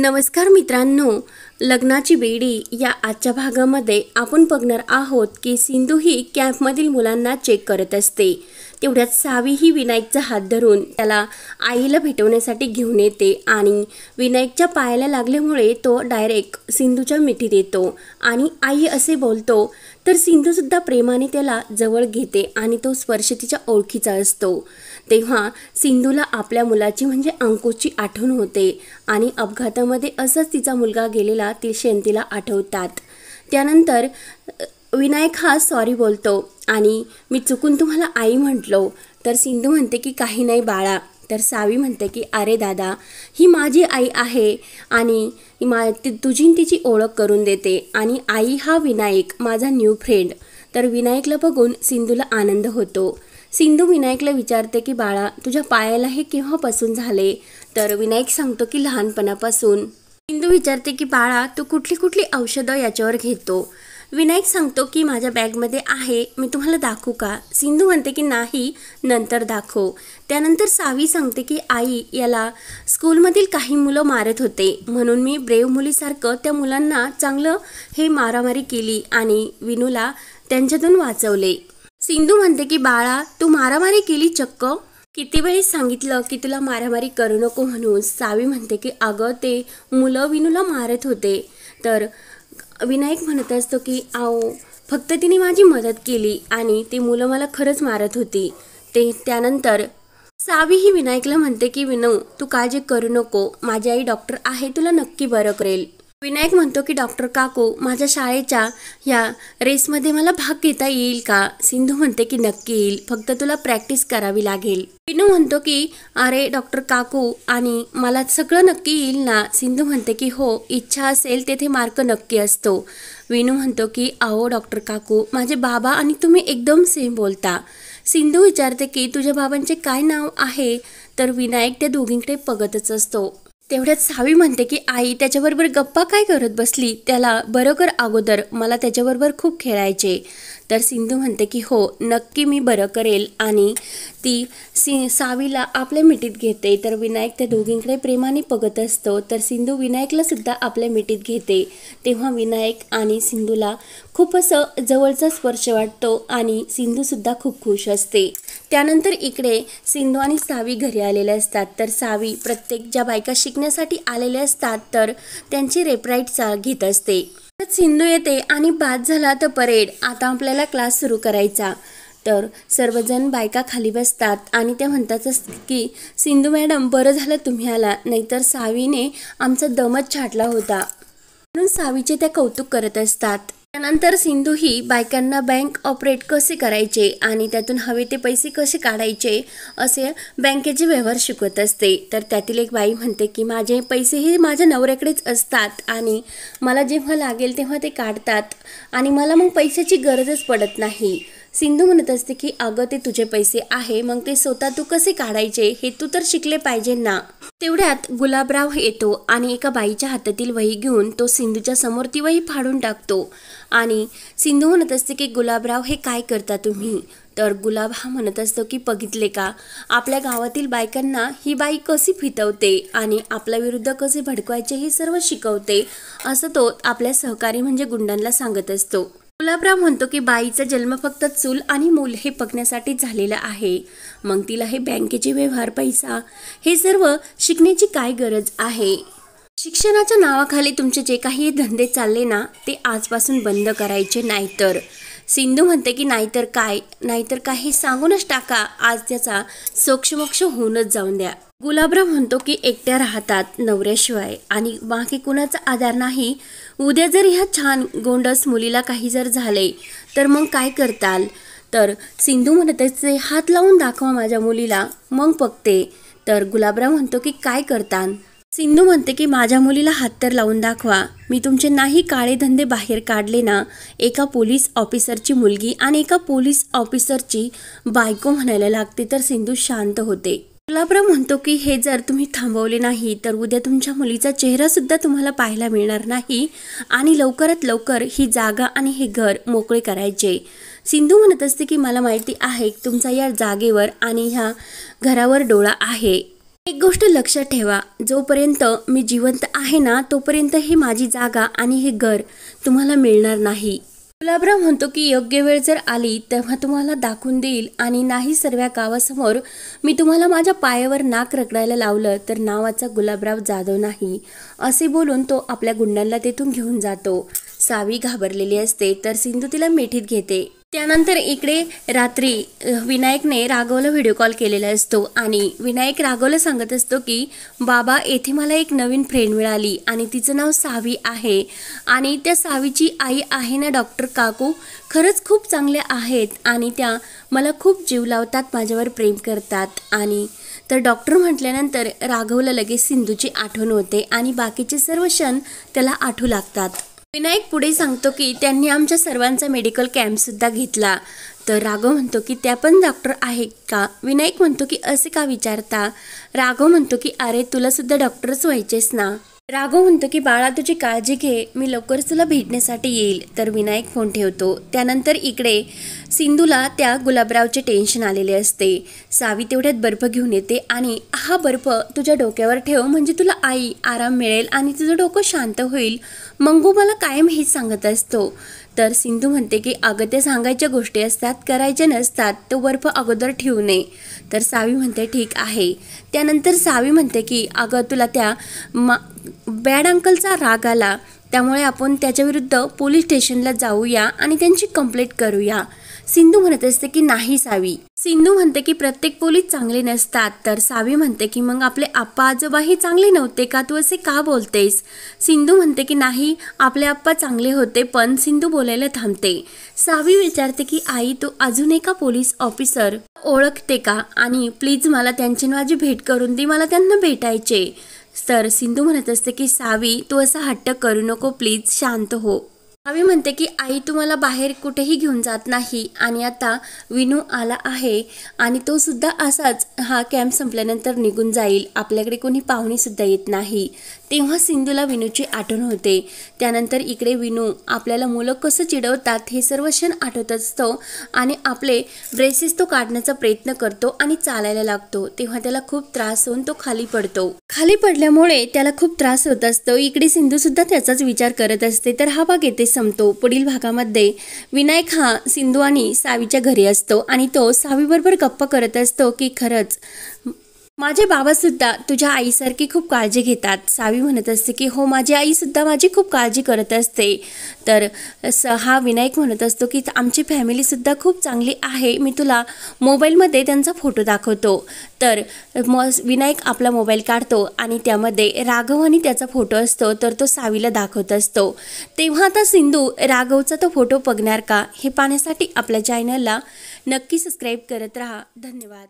नमस्कार मित्रांनो, लग्नाची बेडी या आजच्या भागामध्ये आपण बघणार आहोत की सिंधू ही कॅम्पमधील मुलांना चेक करत असते। तेवढ्यात सावी ही विनायकचा हात धरून त्याला आईला भेटवण्यासाठी घेऊन येते आणि विनायकच्या पायाला लागल्यामुळे तो डायरेक्ट सिंधूच्या मिठीत येतो आणि आई असे बोलतो। तर सिंधू सुद्धा प्रेमाने त्याला जवळ घेते आणि तो स्पर्श तिच्या ओळखीचा असतो। तेव्हा सिंधूला आपल्या मुलाची म्हणजे अंकुशची आठवण होते आणि अपघातामध्ये असंच तिचा मुलगा गेलेला ती तिला आठवतात। त्यानंतर विनायक हा सॉरी बोलतो आणि मी चुकून तुम्हाला आई म्हटलो। तर सिंधू म्हणते की काही नाही बाळा। तर सावी म्हणते की अरे दादा, ही माझी आई आहे आणि तुझी तिची ओळख करून देते आणि आई हा विनायक माझा न्यू फ्रेंड। तर विनायकला बघून सिंधूला आनंद होतो। सिंधू विनायकला विचारते की बाळा, तुझ्या पायाला हे केव्हापासून झाले? तर विनायक सांगतो की लहानपणापासून। सिंधू विचारते की बाळा, तू कुठली कुठली औषधं याच्यावर घेतो? विनायक सांगतो की माझ्या बॅगमध्ये आहे, मी तुम्हाला दाखवू का? सिंधू म्हणते की नाही, नंतर दाखव। त्यानंतर सावी सांगते की आई, याला स्कूलमधील काही मुलं मारत होते म्हणून मी ब्रेव मुलीसारखं त्या मुलांना चांगलं हे मारामारी केली आणि विनूला त्यांच्यातून वाचवले। सिंधू म्हणते की बाळा, तू मारामारी केली चक्क? किती वेळेस सांगितलं की तुला मारामारी करू नको म्हणून? सावी म्हणते की अगं, ते मुलं विनूला मारत होते। तर विनायक म्हणत असतो की आओ, फक्त तिने माझी मदत केली आणि ती मुलं मला खरंच मारत होती। त्यानंतर सावी ही विनायकला म्हणते की विनू, तू काळजी करू नको, माझी आई डॉक्टर आहे, तुला नक्की बरं करेल। विनायक म्हणतो की डॉक्टर काकू, माझ्या शाळेच्या ह्या रेसमध्ये मला भाग घेता येईल का? सिंधू म्हणते की नक्की येईल, फक्त तुला प्रॅक्टिस करावी लागेल। विनू म्हणतो की अरे डॉक्टर काकू, आणि मला सगळं नक्की येईल ना? सिंधू म्हणते की हो, इच्छा असेल तेथे मार्क नक्की असतो। विनू म्हणतो की अहो डॉक्टर काकू, माझे बाबा आणि तुम्ही एकदम सेम बोलता। सिंधू विचारते की तुझ्या बाबांचे काय नाव आहे? तर विनायक त्या दोघींकडे बघतच असतो। तेवढ्यात सावी म्हणते की आई, त्याच्याबरोबर गप्पा काय करत बसली? त्याला बरं कर अगोदर, मला त्याच्याबरोबर खूप खेळायचे। तर सिंधू म्हणते की हो, नक्की मी बरं करेल आणि ती सावीला आपल्या मिठीत घेते। तर विनायक त्या दोघींकडे प्रेमाने बघत असतो। तर सिंधू विनायकला सुद्धा आपल्या मिठीत घेते। तेव्हा विनायक आणि सिंधूला खूप असं जवळचा स्पर्श वाटतो आणि सिंधू सुद्धा खूप खुश असते। त्यानंतर इकडे सिंधू आणि सावी घरी आलेले असतात। तर सावी प्रत्येक ज्या बायका शिकण्यासाठी आलेल्या असतात तर त्यांची रेपराईट घेत असते। सिंधू येते आणि बाद झाला तर परेड, आता आपल्याला क्लास सुरू करायचा। तर सर्वजण बायका खाली बसतात आणि त्या म्हणतातच की सिंधू मॅडम, बरं झालं तुम्ही आला, नाहीतर सावीने आमचा दमच छाटला होता। म्हणून सावीचे त्या कौतुक करत असतात। त्यानंतर सिंधू ही बायकांना बँक ऑपरेट कसे करायचे आणि त्यातून हवे ते पैसे कसे काढायचे असे बँकेचे व्यवहार शिकवत असते। तर त्यातील एक बाई म्हणते की माझे पैसे हे माझ्या नवऱ्याकडेच असतात आणि मला जेव्हा लागेल तेव्हा ते काढतात आणि मला मग पैशाची गरजच पडत नाही। सिंधू म्हणत असते की अगं, ते तुझे पैसे आहे, मग ते स्वतः तू कसे काढायचे हे तू तर शिकले पाहिजे ना। तेवढ्यात गुलाबराव येतो आणि एका बाईच्या हातातील वही घेऊन तो सिंधूच्या समोर ती वही फाडून टाकतो आणि सिंधू म्हणत असते की गुलाबराव, हे काय करता तुम्ही? तर गुलाब हा म्हणत असतो की बघितले का, आपल्या गावातील बायकांना ही बाई कशी फितवते आणि आपल्या विरुद्ध कसे भडकवायचे हे सर्व शिकवते, असं तो आपल्या सहकारी म्हणजे गुंडांना सांगत असतो। गुलाबराव म्हणतो की बाईचा जन्म फक्त चूल आणि मूल हे बघण्यासाठी झालेला आहे, मग तिला हे बँकेचे व्यवहार, पैसा हे सर्व शिकण्याची काय गरज आहे? शिक्षणाच्या नावाखाली तुमचे जे काही धंदे चालले ना, ते आजपासून बंद करायचे, नाहीतर सिंधू म्हणते की नाहीतर काय हे सांगूनच टाका, आज त्याचा सोक्षमोक्ष होऊनच जाऊन द्या। गुलाबराव म्हणतो की एकट्या राहतात नवऱ्याशिवाय आणि बाकी कुणाचा आधार नाही, उद्या जर ह्या छान गोंडस मुलीला काही जर झाले तर मग काय करताल? तर सिंधू म्हणत असते, हात लावून दाखवा माझ्या मुलीला, मग बघते। तर गुलाबराव म्हणतो की काय करतान? सिंधू म्हणते की माझ्या मुलीला हात तर लावून दाखवा, मी तुमचे नाही काळे धंदे बाहेर काढले ना। एका पोलीस ऑफिसरची मुलगी आणि एका पोलीस ऑफिसरची बायको म्हणायला लागते। तर सिंधू शांत होते। गुलाबराव म्हणतो की हे जर तुम्ही थांबवले नाही तर उद्या तुमच्या मुलीचा चेहरा सुद्धा तुम्हाला पाहायला मिळणार नाही आणि लवकरात लवकर ही जागा आणि हे घर मोकळे करायचे। सिंधू म्हणत असते की मला माहिती आहे तुमचा या जागेवर आणि ह्या घरावर डोळा आहे, एक गोष्ट लक्षात ठेवा, जोपर्यंत मी जिवंत आहे ना तोपर्यंत ही माझी जागा आणि हे घर तुम्हाला मिळणार नाही. गुलाबराव म्हणतो की योग्य वेळ जर आली तेव्हा तुम्हाला दाखवून देईल आणि नाही सर्व गावासमोर मी तुम्हाला माझ्या पायावर नाक रगडायला लावलं तर नावाचा गुलाबराव जाधव नाही, असे बोलून तो आपल्या गुंडांना तेथून घेऊन जातो. सावी घाबरलेली असते तर सिंधू तिला मिठीत घेते. त्यानंतर इकडे रात्री विनायकने राघवला व्हिडिओ कॉल केलेला असतो आणि विनायक राघवला सांगत असतो की बाबा येथे मला एक नवीन फ्रेंड मिळाली आणि तिचं नाव सावी आहे आणि त्या सावीची आई आहे ना डॉक्टर काकू, खरंच खूप चांगल्या आहेत आणि त्या मला खूप जीव लावतात, माझ्यावर प्रेम करतात. आणि तर डॉक्टर म्हटल्यानंतर राघवला लगेच सिंधूची आठवण होते आणि बाकीचे सर्व क्षण त्याला आठवू लागतात. विनायक पुढे सांगतो की त्यांनी आमच्या सर्वांचा मेडिकल कॅम्पसुद्धा घेतला. तर राघव म्हणतो की त्या पण डॉक्टर आहे का? विनायक म्हणतो की असे का विचारता? राघव म्हणतो की अरे तुला सुद्धा डॉक्टरच व्हायचेस ना. राघव म्हणतो की बाळा तुझी काळजी घे, मी लवकरच तुला भेटण्यासाठी येईल. तर विनायक फोन ठेवतो. त्यानंतर इकडे सिंधूला त्या गुलाबरावचे टेन्शन आलेले असते. सावी तेवढ्यात बर्फ घेऊन येते आणि हा बर्फ तुझ्या डोक्यावर ठेव म्हणजे तुला आई आराम मिळेल आणि तुझं डोकं शांत होईल. मंगू मला कायम हेच सांगत असतो. तर सिंधू म्हणते की अगं त्या सांगायच्या गोष्टी असतात, करायच्या नसतात, तो बर्फ अगोदर ठेवू नये. तर सावी म्हणते ठीक आहे. त्यानंतर सावी म्हणते की अगं तुला त्या बॅड अंकलचा राग आला त्यामुळे आपण त्याच्याविरुद्ध पोलीस स्टेशनला जाऊया आणि त्यांची कंप्लेंट करूया. सिंधू म्हणत असते की नाही सावी. सिंधू म्हणते की प्रत्येक पोलीस चांगले नसतात. तर सावी म्हणते की मग आपले आप्पा आजोबाही चांगले नव्हते का, तू असे का बोलतेस? सिंधू म्हणते की नाही आपले आप्पा चांगले होते. पण सिंधू बोलायला थांबते. सावी विचारते की आई तू अजून एका पोलीस ऑफिसर ओळखते का आणि प्लीज मला त्यांची माझी भेट करून दे, मला त्यांना भेटायचे. तर सिंधू म्हणत असते की सावी तू असा हट्ट करू नको, प्लीज शांत हो. सावी म्हणते की आई तू मला बाहेर कुठेही घेऊन जात नाही आणि आता विनू आला आहे आणि तो सुद्धा असाच हा कॅम्प संपल्यानंतर निघून जाईल, आपल्याकडे कोणी पाहुणे सुद्धा येत नाही. तेव्हा सिंधूला विनूची आठवण होते. त्यानंतर इकडे विनू आपल्याला मुलं कसं चिडवतात हे सर्व क्षण आठवत असतो आणि आपले ब्रेसेस तो काढण्याचा प्रयत्न करतो आणि चालायला लागतो. तेव्हा त्याला खूप त्रास होऊन तो खाली पडतो. खाली पडल्यामुळे त्याला खूप त्रास होत असतो. इकडे सिंधू सुद्धा त्याचाच विचार करत असते. तर हा भाग येथे संपतो. पुढील भागामध्ये विनायक हा सिंधू आणि सावीच्या घरी असतो आणि तो सावीबरोबर गप्पा करत असतो की खरंच माझे बाबा सुद्धा तुझ्या आईसारखी खूप काळजी घेतात. सावी म्हणत असते की हो माझी आई सुद्धा माझी खूप काळजी करत असते. तर हा विनायक म्हणत असतो की आमची फॅमिली सुद्धा खूप चांगली आहे, मी तुला मोबाईलमध्ये त्यांचा फोटो दाखवतो. तर मग विनायक आपला मोबाईल काढतो आणि त्यामध्ये राघव आणि त्याचा फोटो असतो. तर तो सावीला दाखवत असतो. तेव्हा आता सिंधू राघवचा तो फोटो बघणार का हे पाहण्यासाठी आपल्या चॅनलला नक्की सबस्क्राईब करत राहा. धन्यवाद.